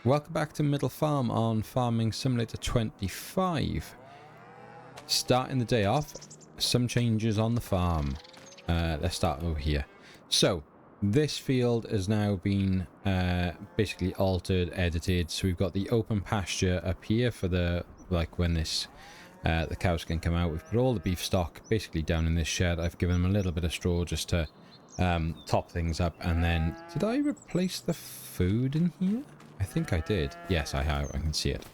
Welcome back to Middle Farm on Farming Simulator 25. Starting the day off, some changes on the farm. Let's start over here. So, this field has now been basically altered, edited. So we've got the open pasture up here for the, like when this, the cows can come out. We've put all the beef stock basically down in this shed. I've given them a little bit of straw just to top things up. And then, did I replace the food in here? I think I did. Yes, I have. I can see it.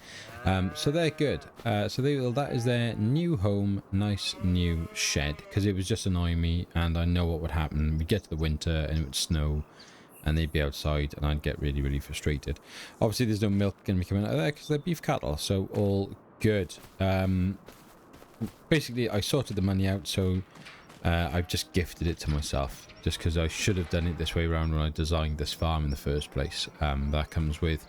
So they're good. So that is their new home. Nice new shed. Because it was just annoying me. And I know what would happen. We'd get to the winter and it would snow. And they'd be outside. And I'd get really, really frustrated. Obviously, there's no milk going to be coming out of there. Because they're beef cattle. So all good. Basically, I sorted the money out. So I've just gifted it to myself. Just because I should have done it this way around when I designed this farm in the first place. That comes with,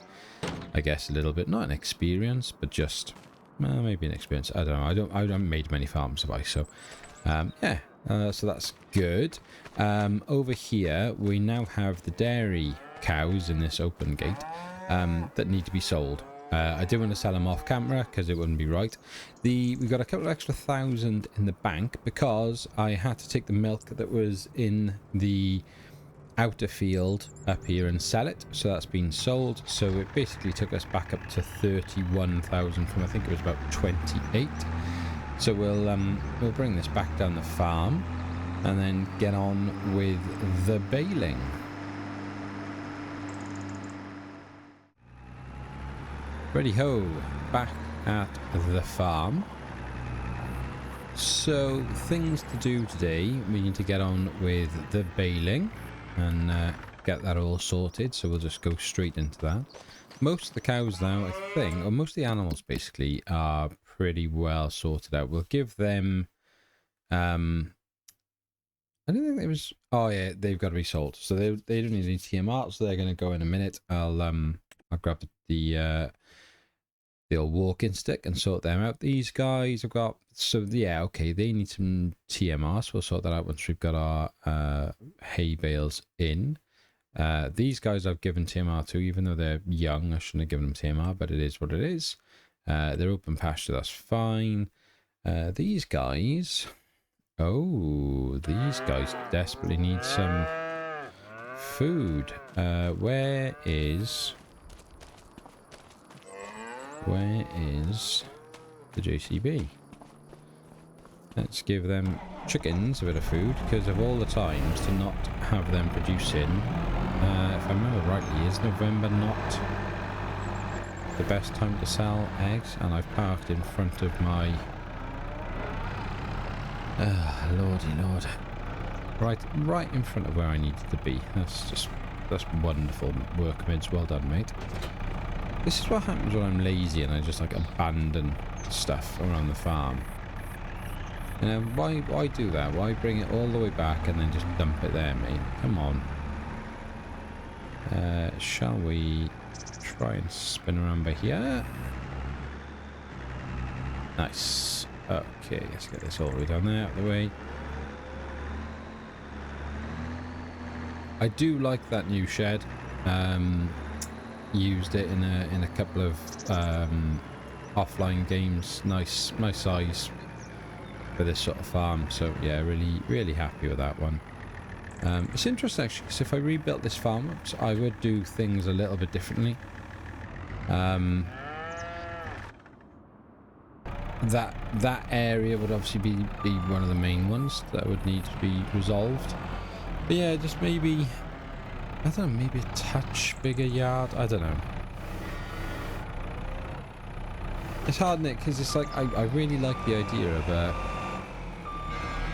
I guess, a little bit, not an experience, but just maybe an experience. I don't know. I haven't made many farms, have I? So, yeah. So that's good. Over here, we now have the dairy cows in this open gate that need to be sold. I did want to sell them off camera because it wouldn't be right. We've got a couple of extra thousand in the bank because I had to take the milk that was in the outer field up here and sell it. So that's been sold. So it basically took us back up to 31,000 from I think it was about 28. So we'll bring this back down the farm and then get on with the baling. Ready ho, back at the farm. So things to do today, we need to get on with the baling and get that all sorted. So we'll just go straight into that. Most of the cows now, I think, or most of the animals basically are pretty well sorted out. We'll give them, I don't think there was, oh yeah, they've got to be sold. So they don't need any TMR, so they're going to go in a minute. I'll grab the old walking stick and sort them out. These guys have got, so yeah, okay, they need some TMR, so we'll sort that out once we've got our hay bales in. These guys I've given TMR to, even though they're young. I shouldn't have given them TMR, but it is what it is. They're open pasture, that's fine. These guys, oh, these guys desperately need some food. Where is the JCB? Let's give them chickens a bit of food, because of all the times to not have them producing. If I remember rightly, is November not the best time to sell eggs? And I've parked in front of my lordy lord, right in front of where I needed to be. That's wonderful work, Mids. Well done, mate. This is what happens when I'm lazy and I just like abandon stuff around the farm. You know, why do that? Why bring it all the way back and then just dump it there, mate? Come on. Shall we try and spin around by here? Nice. Okay, let's get this all the way down there, out of the way. I do like that new shed. Used it in a couple of offline games. Nice size for this sort of farm. So yeah, really happy with that one. It's interesting actually, because if I rebuilt this farm, I would do things a little bit differently. That area would obviously be one of the main ones that would need to be resolved. But yeah, just maybe, I don't know, maybe a touch bigger yard. I don't know. It's hard, Nick, because it's like I really like the idea of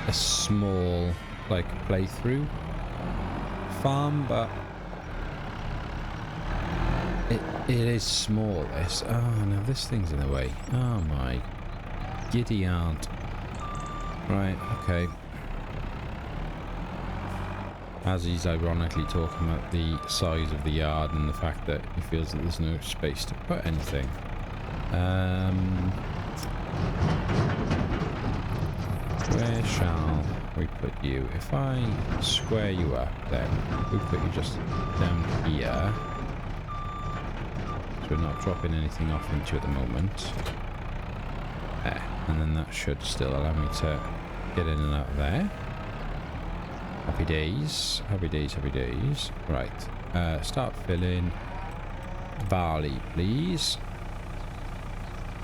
a small like playthrough farm, but it is small. It's, oh no, this thing's in the way. Oh my giddy aunt. Right, okay. As he's ironically talking about the size of the yard and the fact that he feels that there's no space to put anything. Where shall we put you? If I square you up, then we put you just down here. we're not dropping anything off into at the moment. There. And then that should still allow me to get in and out of there. Happy days. Happy days, happy days. Right. Start filling. Barley, please.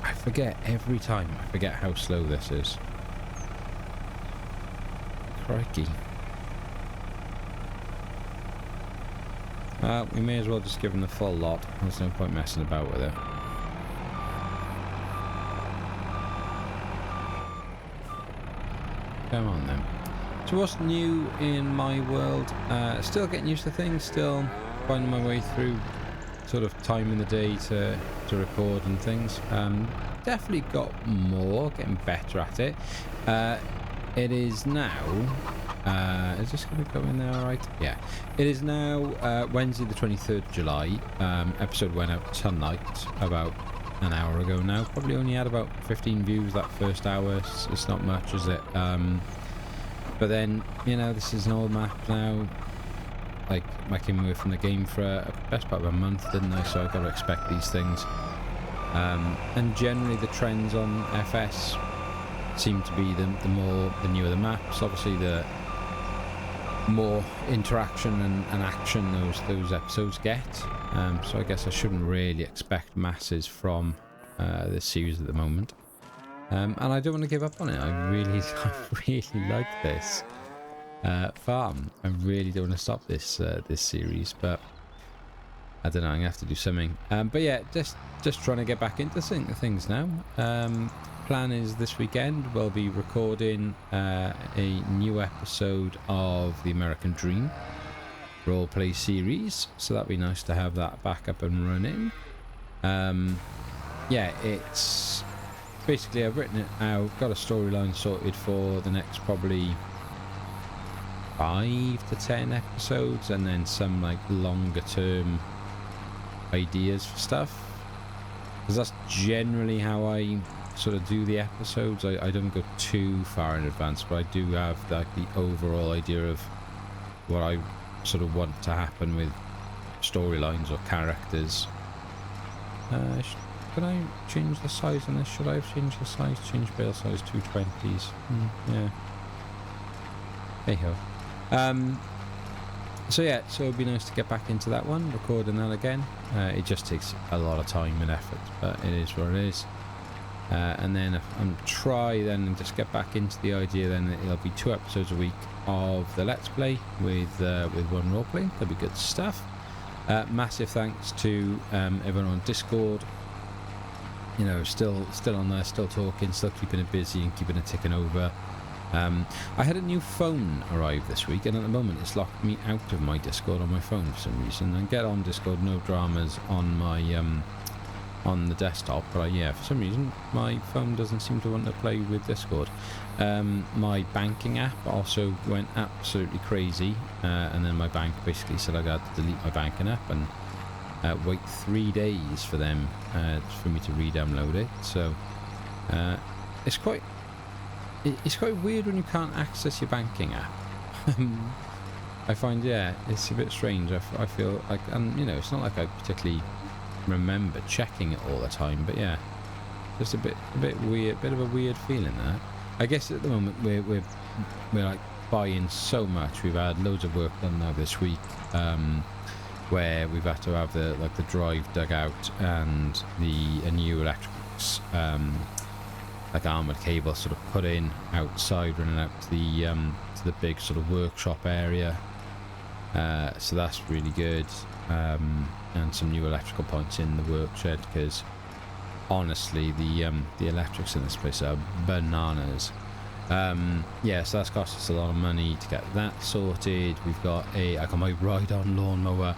I forget every time. I forget how slow this is. Crikey. We may as well just give them the full lot. There's no point messing about with it. Come on then. So what's new in my world? Still getting used to things, still finding my way through sort of time in the day to record and things. Definitely got more, getting better at it. It is now... is this going to go in there alright? Yeah. It is now Wednesday the 23rd of July. Episode went out tonight, about an hour ago now. Probably only had about 15 views that first hour. It's not much, is it? But then, you know, this is an old map now. Like, I came away from the game for a best part of a month, didn't I? So I've got to expect these things. And generally the trends on FS seem to be the newer the maps. Obviously the more interaction and action those episodes get. So I guess I shouldn't really expect masses from this series at the moment. And I don't want to give up on it. I really like this farm. I really don't want to stop this series, but I don't know. I'm gonna have to do something. But yeah, just trying to get back into things now. Plan is this weekend we'll be recording a new episode of the American Dream roleplay series, so that'd be nice to have that back up and running. Yeah, it's basically I've written it out, got a storyline sorted for the next probably 5 to 10 episodes, and then some like longer term ideas for stuff, because that's generally how I sort of do the episodes. I don't go too far in advance, but I do have like the overall idea of what I sort of want to happen with storylines or characters. Can I change the size on this? Should I have changed the size? Change bale size 220s. Yeah. Hey ho. So yeah, so it'd be nice to get back into that one, recording that again. It just takes a lot of time and effort, but it is what it is. And then I'm try then and just get back into the idea then that it'll be 2 episodes a week of the Let's Play with one roleplay. That'll be good stuff. Massive thanks to everyone on Discord. You know, still on there, still talking, still keeping it busy and keeping it ticking over. I had a new phone arrive this week, and at the moment it's locked me out of my Discord on my phone for some reason. I get on Discord, no dramas on my on the desktop, but yeah, for some reason my phone doesn't seem to want to play with Discord. My banking app also went absolutely crazy, and then my bank basically said I got to delete my banking app and wait 3 days for them for me to re-download it. So it's quite weird when you can't access your banking app. I find, yeah, it's a bit strange. I feel like, and you know, it's not like I particularly remember checking it all the time, but yeah, just a bit weird, bit of a weird feeling there. I guess at the moment we're like buying so much. We've had loads of work done now this week, where we've had to have the drive dug out and a new electrics, like armoured cable sort of put in outside, running out to the big sort of workshop area. So that's really good. And some new electrical points in the work shed, because honestly the electrics in this place are bananas. Yeah, so that's cost us a lot of money to get that sorted. We've got I got my ride-on lawnmower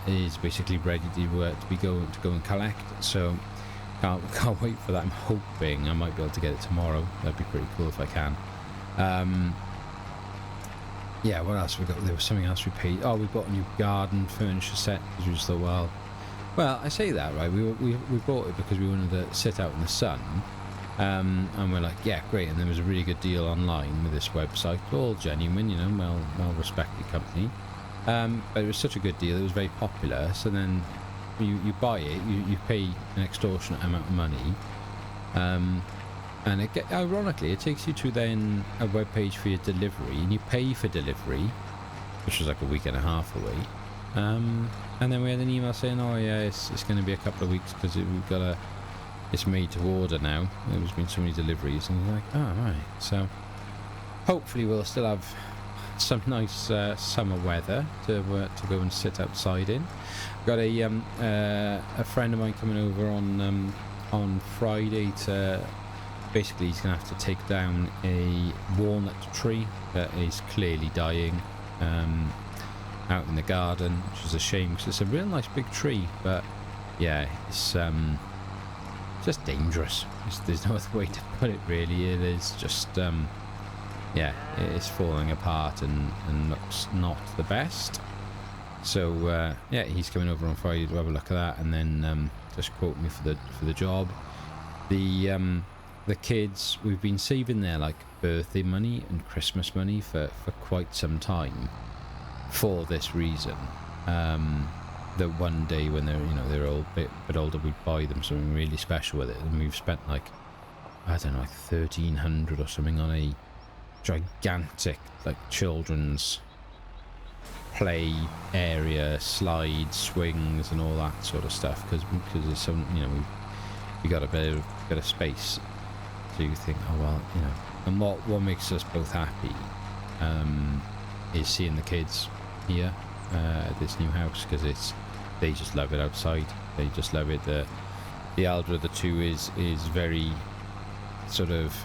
is basically ready to go and collect, so can't wait for that. I'm hoping I might be able to get it tomorrow. That'd be pretty cool if I can. Yeah, what else we got? There was something else we paid. Oh, we bought a new garden furniture set, because we just thought, well, I say that, right? We bought it because we wanted to sit out in the sun, and we're like, yeah, great. And there was a really good deal online with this website, all genuine, you know, well respected company. But it was such a good deal. It was very popular. So then you buy it, you pay an extortionate amount of money, and ironically it takes you to then a web page for your delivery, and you pay for delivery, which was like a week and a half away, and then we had an email saying, oh yeah, it's going to be a couple of weeks because it's made to order now. There's been so many deliveries, and you're like, oh right. So hopefully we'll still have some nice summer weather to go and sit outside in. Got a friend of mine coming over on Friday to basically, he's gonna have to take down a walnut tree that is clearly dying out in the garden, which is a shame because it's a real nice big tree, but yeah, it's just dangerous. There's no other way to put it really. It is just yeah, it's falling apart and looks not the best. So yeah, he's coming over on Friday to have a look at that, and then just quote me for the job. The kids, we've been saving their like birthday money and Christmas money for quite some time for this reason. That one day when they're all a bit older, we'd buy them something really special with it, and we've spent like, I don't know, like 1,300 or something on a gigantic like children's play area, slides, swings, and all that sort of stuff, because there's some, we got a bit of space. So you think, oh well, and what makes us both happy is seeing the kids here at this new house, because they just love it outside. They just love it. The elder of the two is very sort of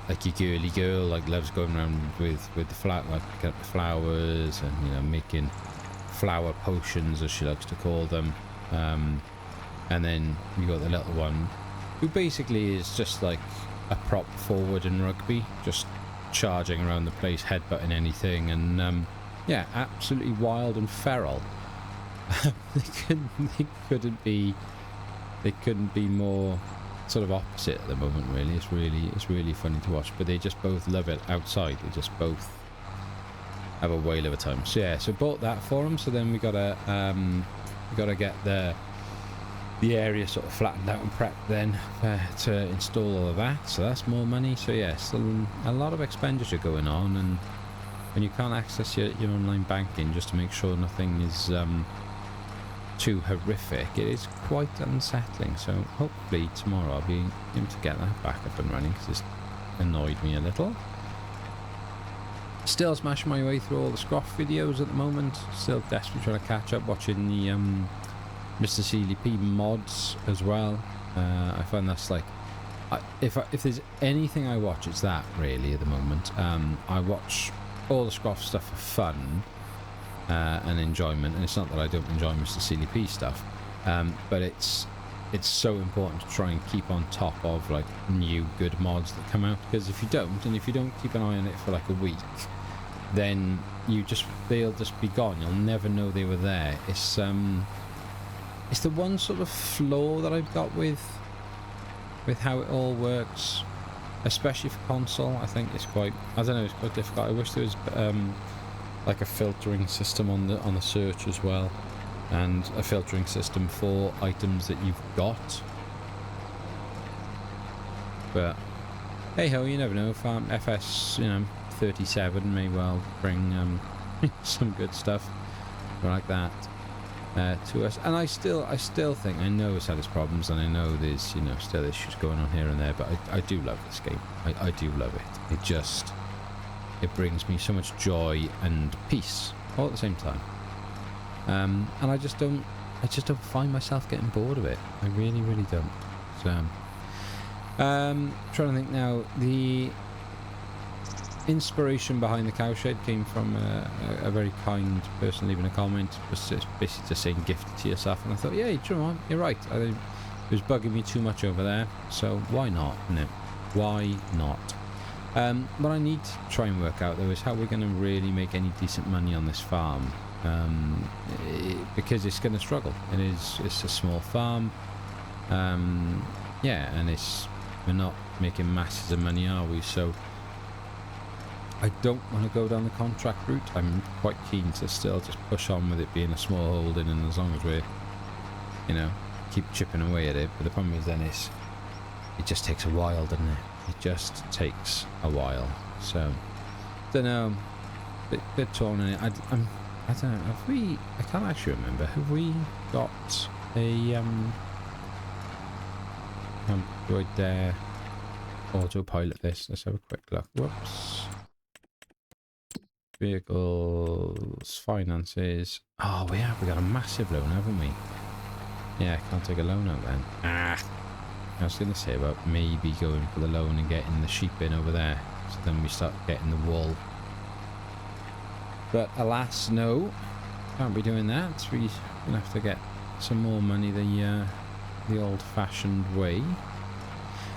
like your girly girl, like loves going around with the picking up the flowers and making flower potions, as she likes to call them. And then you got the little one, who basically is just like a prop forward in rugby, just charging around the place, headbutting anything, and yeah, absolutely wild and feral. They couldn't be more sort of opposite at the moment, really. It's really funny to watch, but they just both love it outside. They just both have a whale of a time. So yeah, so bought that for them. So then we gotta get the area sort of flattened out and prepped then to install all of that. So that's more money. So yeah, still a lot of expenditure going on, and when you can't access your online banking just to make sure nothing is too horrific, it is quite unsettling. So hopefully tomorrow I'll be able to get that back up and running, because it's annoyed me a little. Still smashing my way through all the Scruff videos at the moment. Still desperately trying to catch up, watching the Mr. CDP mods as well. I find that's like, if there's anything I watch, it's that really at the moment. I watch all the Scruff stuff for fun and enjoyment, and it's not that I don't enjoy Mr. CDP stuff, but it's so important to try and keep on top of like new good mods that come out, because if you don't keep an eye on it for like a week, then they'll just be gone. You'll never know they were there. It's the one sort of flaw that I've got with how it all works, especially for console. I think it's quite difficult. I wish there was like a filtering system on the search as well, and a filtering system for items that you've got. But hey ho, you never know. Farm FS 37 may well bring some good stuff like that to us. And I still think, I know it's had its problems, and I know there's still issues going on here and there, but I do love this game. I do love it. It brings me so much joy and peace all at the same time. And I just don't find myself getting bored of it. I really don't. So trying to think now. The inspiration behind the cowshed came from a very kind person leaving a comment, basically just saying gift it to yourself, and I thought, yeah, you're right. It was bugging me too much over there, so why not? No, why not? What I need to try and work out though is how we're going to really make any decent money on this farm, because it's going to struggle. It's a small farm, yeah, and we're not making masses of money, are we? So I don't want to go down the contract route. I'm quite keen to still just push on with it being a small holding, and as long as we're, you know, keep chipping away at it. But the problem is then is it just takes a while, doesn't it? It just takes a while. So, don't know. Bit torn in it. I don't know. Have we? I can't actually remember. Have we got a do I dare autopilot this? Let's have a quick look. Whoops. Vehicles, finances. Oh, we have. We got a massive loan, haven't we? Yeah, can't take a loan out then. Ah. I was going to say about maybe going for the loan and getting the sheep in over there. So then we start getting the wool. But alas, no. Can't be doing that. We're going to have to get some more money the old-fashioned way.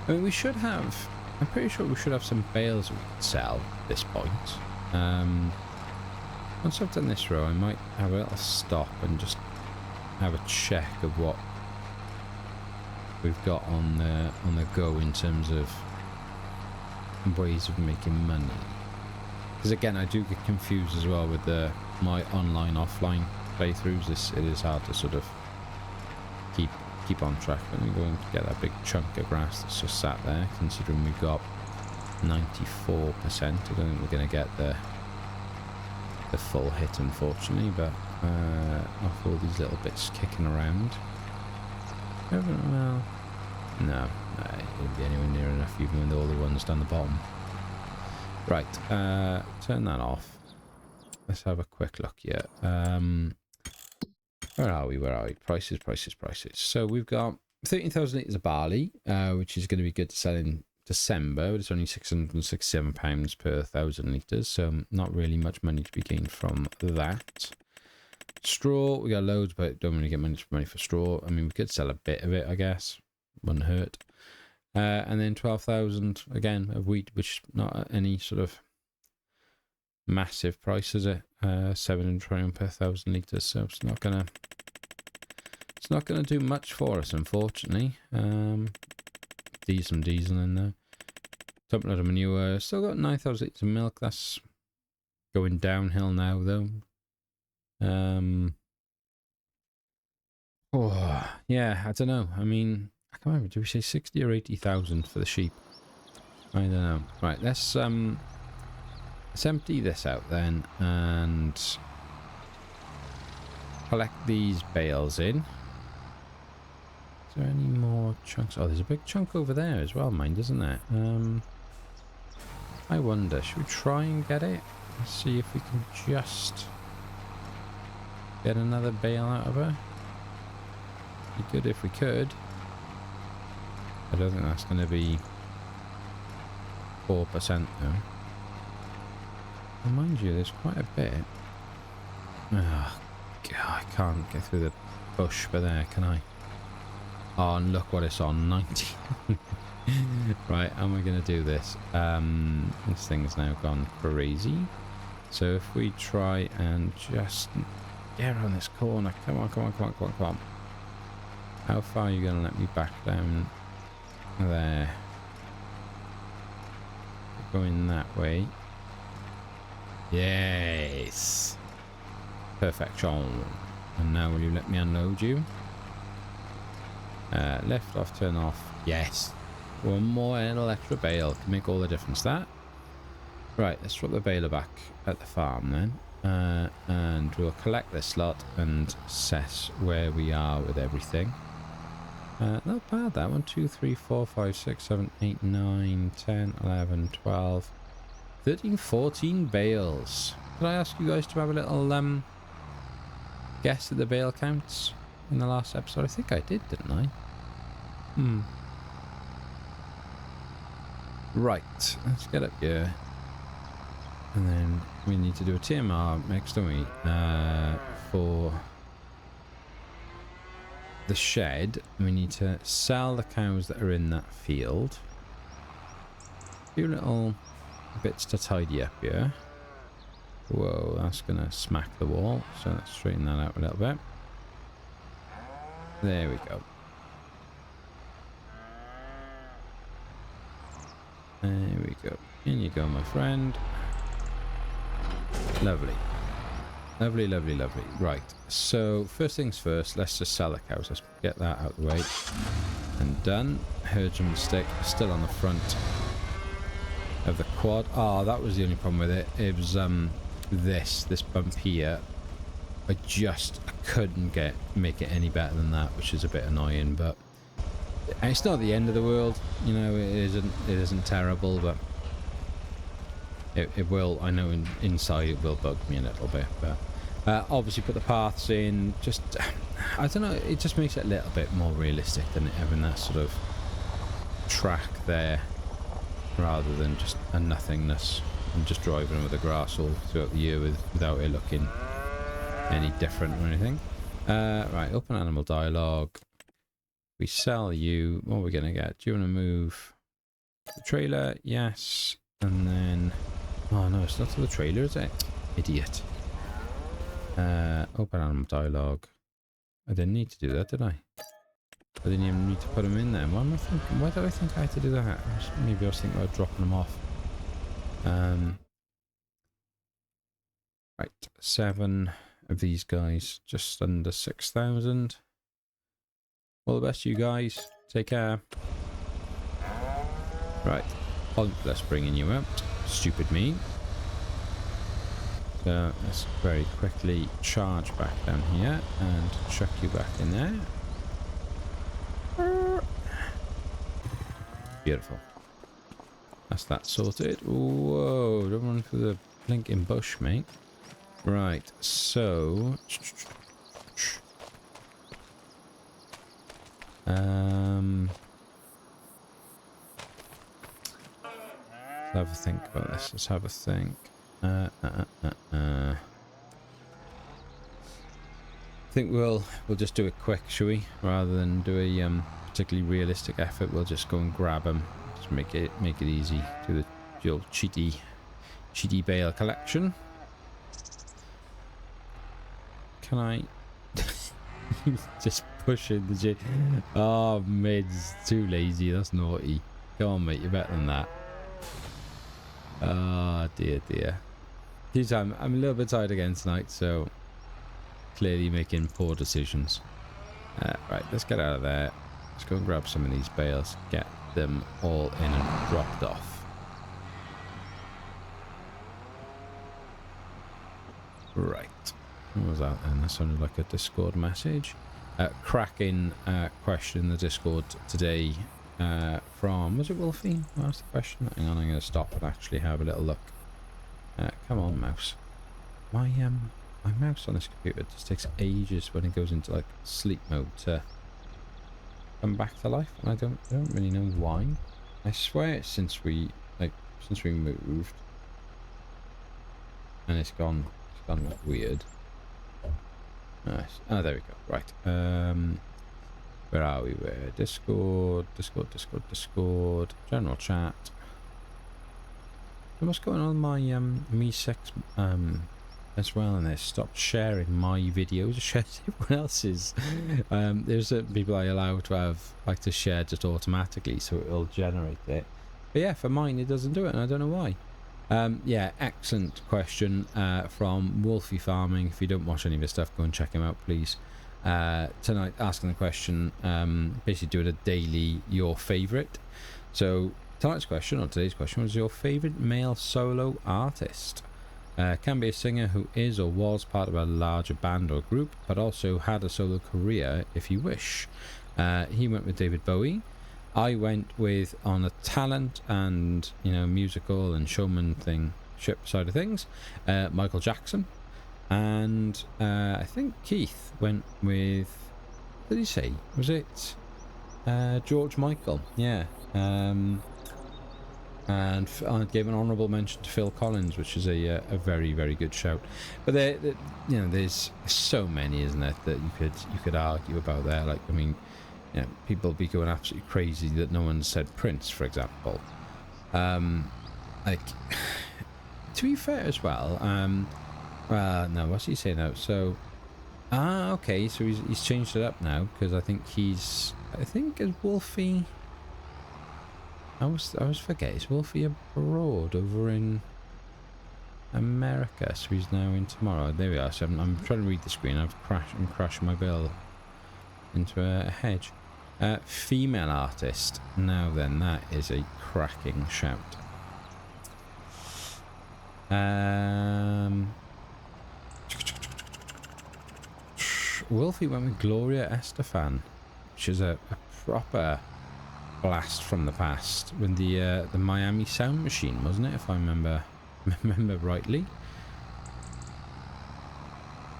I mean, we should have... I'm pretty sure we should have some bales we could sell at this point. Once I've done this row, I might have a little stop and just have a check of what we've got on the go in terms of ways of making money. Because again, I do get confused as well with my online offline playthroughs. It is hard to sort of keep on track. Let me go and get that big chunk of grass that's just sat there, considering we've got 94%. I don't think we're going to get the full hit, unfortunately, but off all these little bits kicking around. Well, no, it won't be anywhere near enough, even with all the ones down the bottom. Right, turn that off. Let's have a quick look here. Where are we? Prices. So we've got 13,000 litres of barley, which is going to be good to sell in December, but it's only £667 per 1,000 litres, so not really much money to be gained from that. Straw, we got loads, but don't really get much money for straw. I mean, we could sell a bit of it, I guess. Wouldn't hurt. And then 12,000 again of wheat, which not any sort of massive price, is it? £720 per 1,000 litres, so it's not gonna do much for us, unfortunately. Some diesel in there. Top load of manure. Still got 9,000 litres of milk. That's going downhill now, though. Oh, yeah, I don't know. I mean, I can't remember. Did we say 60 or 80,000 for the sheep? I don't know. Right, let's empty this out then and collect these bales in. Is there any more chunks? Oh, there's a big chunk over there as well, mind, isn't there? I wonder, should we try and get it? Let's see if we can just get another bale out of her. Be good if we could. I don't think that's going to be 4% though. And mind you, there's quite a bit. Oh, God, I can't get through the bush for there, can I? Oh, and look what it's on, 90. Right, how am I going to do this? This thing's now gone crazy. So if we try and just get around this corner. Come on. How far are you going to let me back down there? Going that way. Yes. Perfection. And now will you let me unload you? Left off, turn off. Yes. One more little extra bale can make all the difference. That. Right, let's drop the baler back at the farm then. And we'll collect this lot and assess where we are with everything. Not bad, that one. 2, 3, 4, 5, 6, 7, 8, 9, 10, 11, 12, 13, 14 bales. Did I ask you guys to have a little guess at the bale counts in the last episode? I think I did, didn't I? Right, let's get up here. And then we need to do a TMR next, don't we? For the shed, we need to sell the cows that are in that field. A few little bits to tidy up here. Whoa, that's going to smack the wall. So let's straighten that out a little bit. There we go. There we go. In you go, my friend. Lovely. Lovely, lovely, lovely. Right, so first things first, let's just sell the cows. Let's get that out of the way. And done. Herdsman stick still on the front of the quad. Oh, that was the only problem with it. It was this bump here. I couldn't make it any better than that, which is a bit annoying, but it's not the end of the world. You know, it isn't terrible, but it will, I know inside it will bug me a little bit, but obviously put the paths in, just, I don't know, it just makes it a little bit more realistic than having that sort of track there, rather than just a nothingness and just driving over the grass all throughout the year without it looking any different or anything. Right, open animal dialogue. We sell you, what are we going to get? Do you want to move the trailer? Yes. And then, oh no, it's not to the trailer, is it? Idiot. Open animal dialogue. I didn't need to do that, did I? I didn't even need to put them in there. Why am I thinking? Why did I think I had to do that? Maybe I was thinking about dropping them off. Right, 7 of these guys, just under 6,000. All the best, you guys. Take care. Right, pointless bringing you out. Stupid me. So let's very quickly charge back down here and chuck you back in there. Beautiful. That's that sorted. Whoa, don't run through the blinking bush, mate. Right, so let's have a think about this. Let's have a think. I think we'll just do it quick, shall we? Rather than do a particularly realistic effort, we'll just go and grab them. Just make it easy. Do the old cheaty bale collection. Can I just push in the J? Oh, mid's too lazy. That's naughty. Come on, mate. You're better than that. Oh, dear. I'm a little bit tired again tonight, so clearly making poor decisions. Right, let's get out of there. Let's go and grab some of these bales. Get them all in and dropped off. Right. What was that then? That sounded like a Discord message. Cracking question in the Discord today from, was it Wolfie? Asked the question. Hang on, I'm going to stop and actually have a little look. Come on, mouse. My mouse on this computer just takes ages when it goes into like sleep mode to come back to life, and I don't really know why. I swear it's since we moved, and it's gone like weird. Nice. Oh, there we go. Right. Where are we? Where? Discord. General chat. So what's going on with my Mi6 as well in this? Stop sharing my videos. Share everyone else's. There's certain people I allow to have to share just automatically, so it'll generate it. But yeah, for mine it doesn't do it, and I don't know why. Yeah, excellent question from Wolfie Farming. If you don't watch any of his stuff, go and check him out, please. Tonight, asking the question, basically doing a daily your favourite. So tonight's question, or today's question, was your favourite male solo artist. Can be a singer who is or was part of a larger band or group, but also had a solo career if you wish. He went with David Bowie. I went with, on a talent and, musical and showmanship side of things, Michael Jackson. And I think Keith went with, what did he say? Was it George Michael? Yeah. And I gave an honourable mention to Phil Collins, which is a very, very good shout. But there's so many, isn't it, that you could argue about there. Like, I mean, people be going absolutely crazy that no one said Prince, for example. Like, to be fair as well, no, what's he saying now? So, okay, so he's changed it up now, because I think is Wolfie, I was forgetting, is Wolfie abroad over in America. So he's now in tomorrow. There we are. So I'm trying to read the screen. I'm crashing my bill into a hedge. Female artist. Now then, that is a cracking shout. Wolfie went with Gloria Estefan, which is a proper blast from the past with the Miami Sound Machine, wasn't it? If I remember rightly.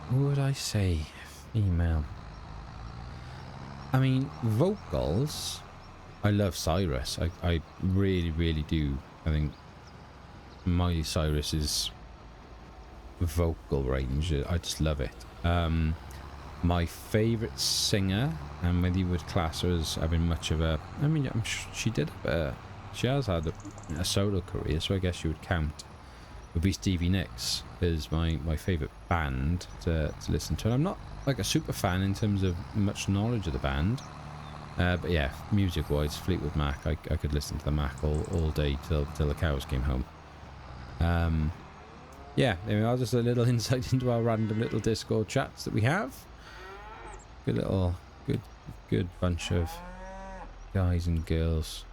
What would I say? Female. I mean, vocals. I love Cyrus. I really, really do. I think Miley Cyrus's vocal range, I just love it. My favourite singer, and whether you would class her as having much of a, I mean, I'm sure she has had a solo career, so I guess you would count, would be Stevie Nicks is my favourite band to listen to. And I'm not like a super fan in terms of much knowledge of the band, but yeah, music wise, Fleetwood Mac, I could listen to the Mac all day till the cows came home. Yeah, there we are, just a little insight into our random little Discord chats that we have. Good bunch of guys and girls.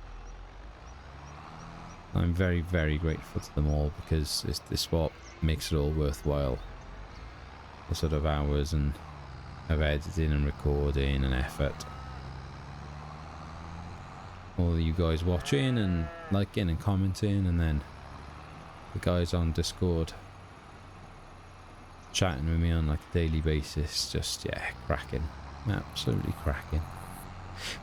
I'm very, very grateful to them all, because this is what makes it all worthwhile. The sort of hours of editing and recording and effort. All of you guys watching and liking and commenting, and then the guys on Discord chatting with me on like a daily basis. Just, yeah, cracking. Absolutely cracking.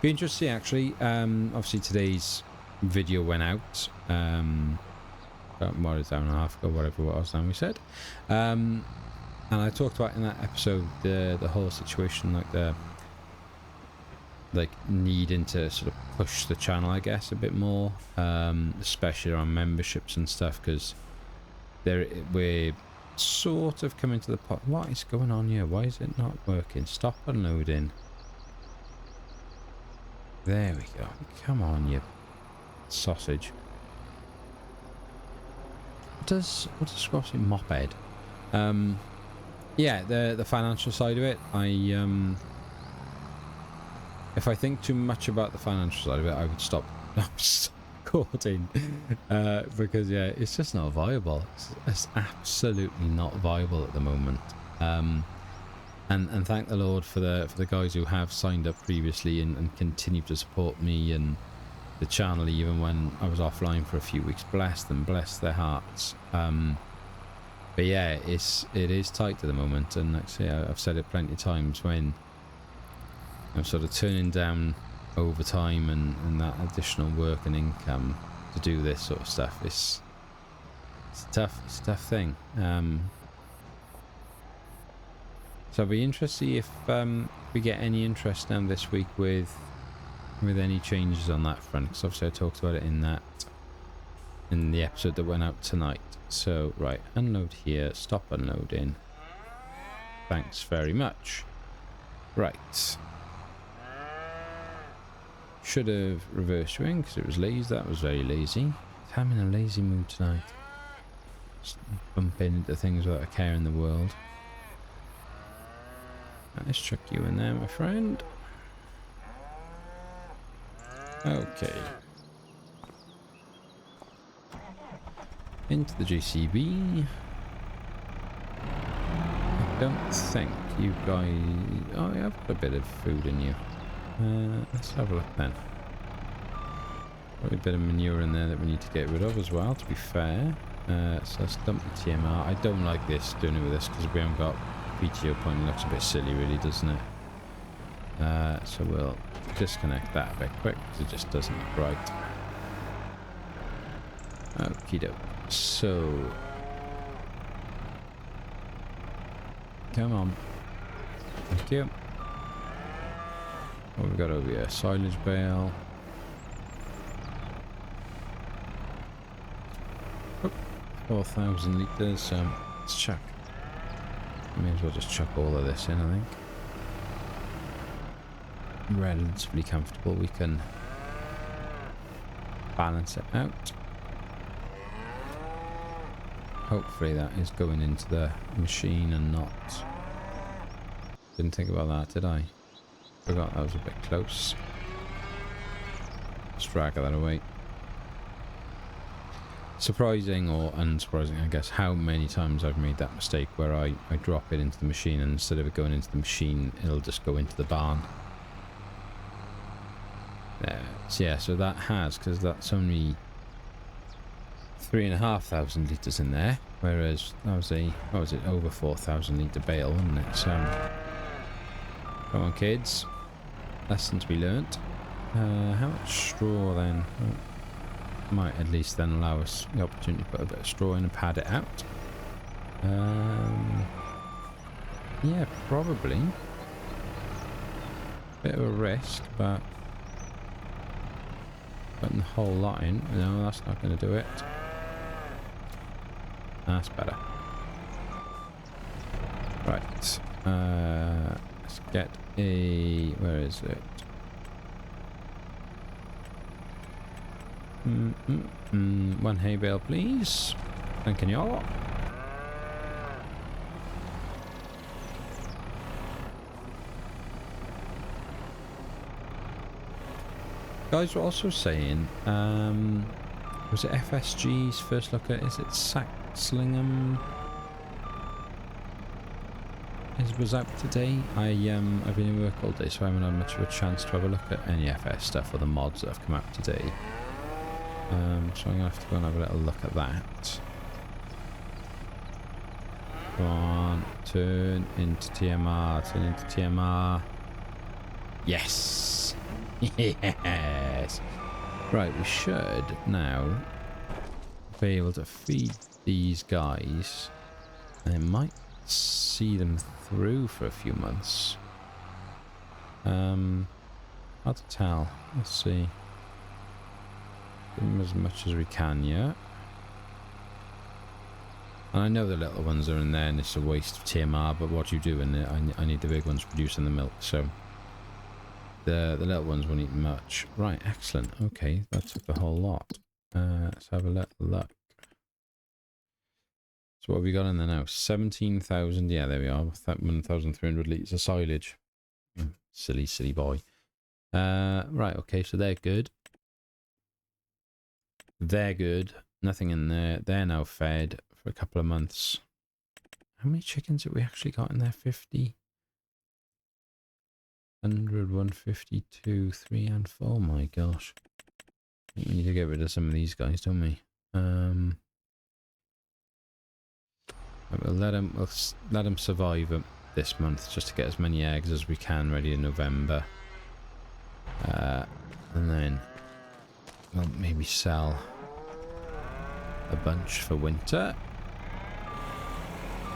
Be interesting actually. Obviously today's video went out about an hour and a half ago, whatever it was now we said, and I talked about in that episode the whole situation, like needing to sort of push the channel, I guess, a bit more, especially around memberships and stuff, because we're sort of coming to the pot. What is going on here? Why is it not working? Stop unloading. There we go. Come on, you sausage. What does Scrossy Moped? Yeah, the financial side of it. If I think too much about the financial side of it, I would stop recording, because yeah, it's just not viable. It's absolutely not viable at the moment. And thank the Lord for the guys who have signed up previously and continue to support me and the channel even when I was offline for a few weeks. Bless them, bless their hearts. But yeah, it is tight at the moment, and like I say, I've said it plenty of times, when I'm sort of turning down overtime and that additional work and income to do this sort of stuff. It's a tough thing. So I'll be interested to see if we get any interest now this week with any changes on that front, because obviously I talked about it in the episode that went out tonight. So right, unload here, stop unloading. Thanks very much. Right. Should have reversed swing because it was lazy. That was very lazy. I'm in a lazy mood tonight. Just bumping into things without a care in the world. Right, let's chuck you in there, my friend. Okay. Into the JCB. I don't think you guys... Oh, yeah, I've got a bit of food in you. Let's have a look then. Probably a bit of manure in there that we need to get rid of as well, to be fair. So let's dump the TMR. I don't like this, doing it with this, because we haven't got PTO point. It looks a bit silly, really, doesn't it? So we'll disconnect that a bit quick, because it just doesn't look right. Okie doke. So... Come on. Thank you. What have we got over here? Silage bale. Oh, 4,000 litres. Let's chuck. May as well just chuck all of this in, I think. Relatively comfortable. We can balance it out. hopefully that is going into the machine and not... Didn't think about that, did I? Forgot that was a bit close. Let's drag that away. Surprising or unsurprising, I guess, how many times I've made that mistake where I drop it into the machine and instead of it going into the machine, it'll just go into the barn. So yeah, so that has, because that's only 3,500 litres in there, whereas that was a, what was it, over 4,000 litre bale, wasn't it? So, come on kids, lesson to be learnt. How much straw then? Oh, might at least then allow us the opportunity to put a bit of straw in and pad it out. Yeah, probably. Bit of a risk, but putting the whole lot in, no, that's not going to do it. That's better. Right. Let's get a... where is it? One hay bale, please. Thank you. Guys were also saying, was it FSG's first look at, is it Saxlingham? Was out today? I've been in work all day, so I haven't had much of a chance to have a look at any FS stuff or the mods that have come out today. So I'm going to have to go and have a little look at that. Come on, turn into TMR, turn into TMR. Yes! Yes! Right, we should now be able to feed these guys, and it might see them through for a few months. Hard to tell. Let's see. Give them as much as we can, yeah. And I know the little ones are in there and it's a waste of TMR, but what you do in it, I need the big ones producing the milk, so the little ones won't eat much. Right, excellent. Okay, that took the whole lot. Let's have a little look. So what have we got in there now? 17,000. Yeah, there we are. 1,300 litres of silage. Silly, silly boy. Right, okay, so they're good. They're good. Nothing in there. They're now fed for a couple of months. How many chickens have we actually got in there? 50? 100, 152, 3 and 4. My gosh. I think we need to get rid of some of these guys, don't we? We'll let them survive this month just to get as many eggs as we can ready in November. And then we'll maybe sell a bunch for winter.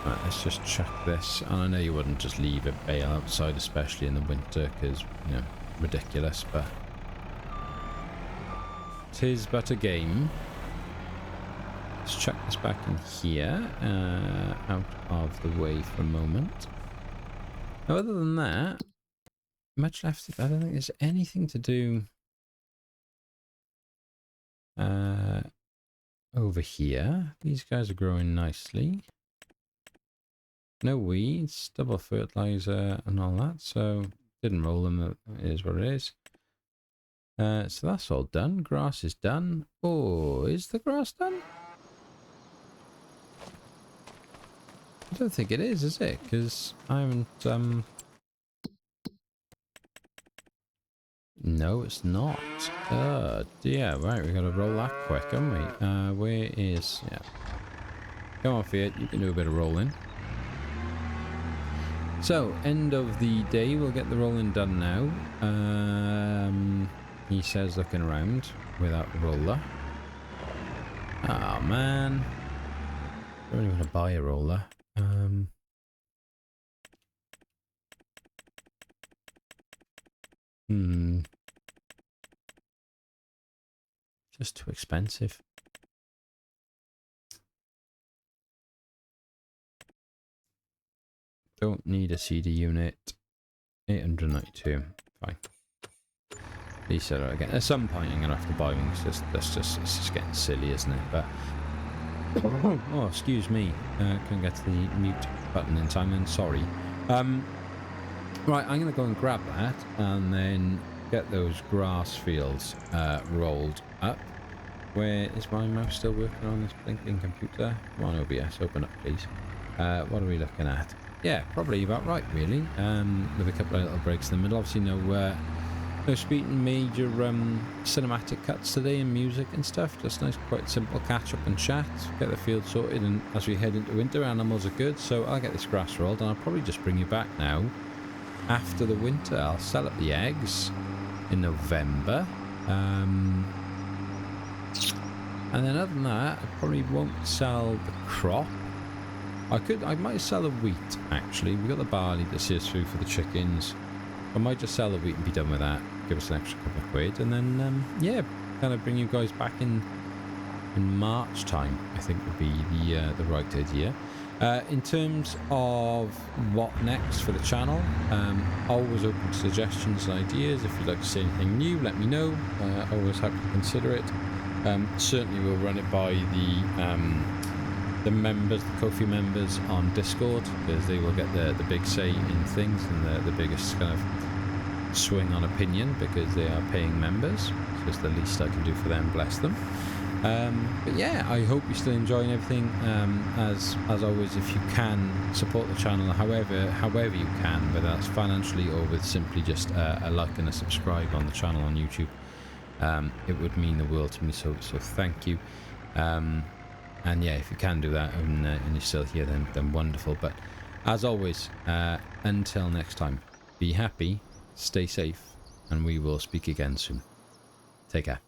Right, let's just chuck this. And I know you wouldn't just leave it bale outside, especially in the winter, because, you know, ridiculous, but 'tis but a game. Let's chuck this back in here, out of the way for a moment. Now, other than that, much left. I don't think there's anything to do over here. These guys are growing nicely. No weeds, double fertilizer and all that, so didn't roll them, it is what it is. So that's all done. Grass is done. Oh, is the grass done? I don't think it is it? Because I haven't, no, it's not. Dear, right, we gotta roll that quick, haven't we? Where is... yeah. Come on, Fiat, you can do a bit of rolling. So, end of the day, we'll get the rolling done now. He says looking around without the roller. Oh, man. I don't really want to buy a roller. Just too expensive. Don't need a CD unit. 892. Fine. Reset it again. At some point I'm gonna have to buy one because it's just getting silly, isn't it? But Oh, excuse me. Couldn't get to the mute button in time then, sorry. Right, I'm going to go and grab that and then get those grass fields rolled up. Where is my mouse still working on this blinking computer? Come on, OBS, open up, please. What are we looking at? Yeah, probably about right, really. With a couple of little breaks in the middle. Obviously, no major cinematic cuts today and music and stuff. Just nice, quite simple catch up and chat. Get the field sorted, and as we head into winter, animals are good. So I'll get this grass rolled, and I'll probably just bring you back now. After the winter, I'll sell up the eggs in November. And then other than that, I probably won't sell the crop. I might sell the wheat, actually. We've got the barley to see us through for the chickens. I might just sell the wheat and be done with that. Give us an extra couple of quid. And then, yeah, kind of bring you guys back in March time, I think would be the right idea. In terms of what next for the channel, always open to suggestions and ideas. If you'd like to see anything new, let me know. Always happy to consider it. Certainly we'll run it by the members, the Ko-fi members on Discord, because they will get the big say in things and the biggest kind of swing on opinion, because they are paying members. So it's the least I can do for them, bless them. But yeah, I hope you're still enjoying everything. As always, if you can support the channel however you can, whether that's financially or with simply just a like and a subscribe on the channel on YouTube, it would mean the world to me. So thank you. And yeah, if you can do that and you're still here, then wonderful. But as always, until next time, be happy, stay safe, and we will speak again soon. Take care.